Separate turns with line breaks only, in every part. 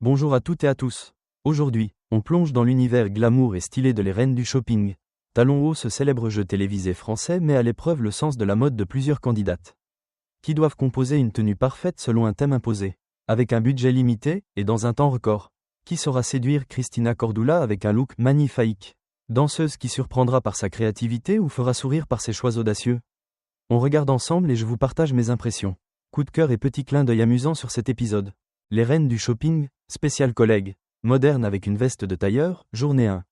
Bonjour à toutes et à tous. Aujourd'hui, on plonge dans l'univers glamour et stylé de les reines du shopping. Talons hauts, ce célèbre jeu télévisé français met à l'épreuve le sens de la mode de plusieurs candidates, qui doivent composer une tenue parfaite selon un thème imposé, avec un budget limité et dans un temps record. Qui saura séduire Cristina Cordula avec un look magnifique? Danseuse qui surprendra par sa créativité ou fera sourire par ses choix audacieux? On regarde ensemble et je vous partage mes impressions. Coup de cœur et petit clin d'œil amusant sur cet épisode. Les reines du shopping, spécial collègue, moderne avec une veste de tailleur, journée 1.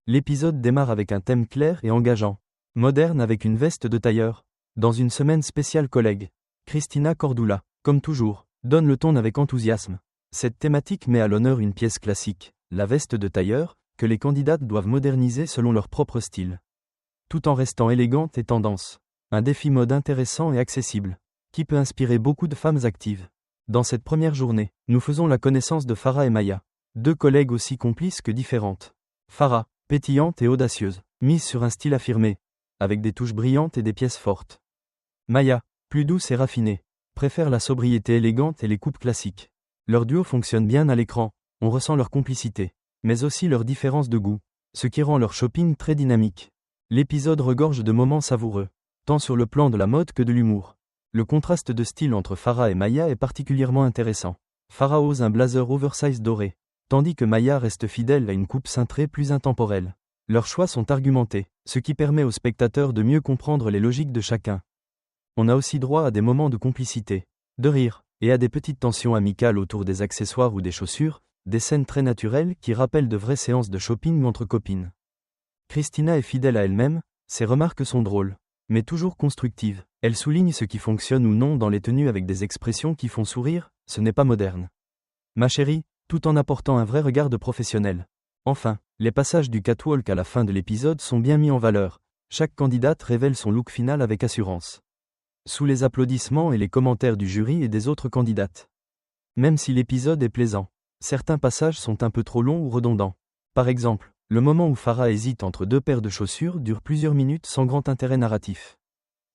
L'épisode démarre avec un thème clair et engageant. Moderne avec une veste de tailleur. Dans une semaine spéciale collègue, Cristina Cordula, comme toujours, donne le ton avec enthousiasme. Cette thématique met à l'honneur une pièce classique, la veste de tailleur, que les candidates doivent moderniser selon leur propre style, tout en restant élégante et tendance. Un défi mode intéressant et accessible, qui peut inspirer beaucoup de femmes actives. Dans cette première journée, nous faisons la connaissance de Farah et Maya, deux collègues aussi complices que différentes. Farah, pétillante et audacieuse, mise sur un style affirmé, avec des touches brillantes et des pièces fortes. Maya, plus douce et raffinée, préfère la sobriété élégante et les coupes classiques. Leur duo fonctionne bien à l'écran, on ressent leur complicité, mais aussi leur différence de goût, ce qui rend leur shopping très dynamique. L'épisode regorge de moments savoureux, tant sur le plan de la mode que de l'humour. Le contraste de style entre Farah et Maya est particulièrement intéressant. Farah ose un blazer oversize doré, tandis que Maya reste fidèle à une coupe cintrée plus intemporelle. Leurs choix sont argumentés, ce qui permet aux spectateurs de mieux comprendre les logiques de chacun. On a aussi droit à des moments de complicité, de rire, et à des petites tensions amicales autour des accessoires ou des chaussures, des scènes très naturelles qui rappellent de vraies séances de shopping entre copines. Cristina est fidèle à elle-même, ses remarques sont drôles, mais toujours constructives. Elle souligne ce qui fonctionne ou non dans les tenues avec des expressions qui font sourire, ce n'est pas moderne. Ma chérie, tout en apportant un vrai regard de professionnel. Enfin, les passages du catwalk à la fin de l'épisode sont bien mis en valeur. Chaque candidate révèle son look final avec assurance, sous les applaudissements et les commentaires du jury et des autres candidates. Même si l'épisode est plaisant, certains passages sont un peu trop longs ou redondants. Par exemple, le moment où Farah hésite entre deux paires de chaussures dure plusieurs minutes sans grand intérêt narratif.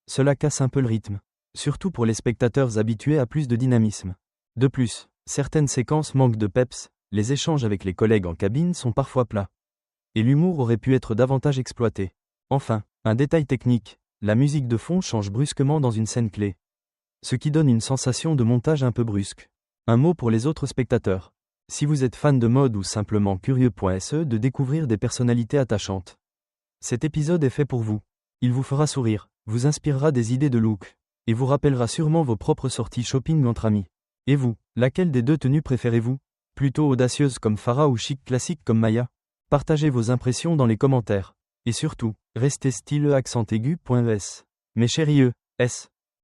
Cela casse un peu le rythme, surtout pour les spectateurs habitués à plus de dynamisme. De plus, certaines séquences manquent de peps, les échanges avec les collègues en cabine sont parfois plats. Et l'humour aurait pu être davantage exploité. Enfin, un détail technique, la musique de fond change brusquement dans une scène clé, ce qui donne une sensation de montage un peu brusque. Un mot pour les autres spectateurs. Si vous êtes fan de mode ou simplement curieux.se de découvrir des personnalités attachantes, cet épisode est fait pour vous. Il vous fera sourire, vous inspirera des idées de look, et vous rappellera sûrement vos propres sorties shopping entre amis. Et vous, laquelle des deux tenues préférez-vous? Plutôt audacieuse comme Farah ou chic classique comme Maya? Partagez vos impressions dans les commentaires. Et surtout, restez styleux accent aigu.es. Mes chéris, S.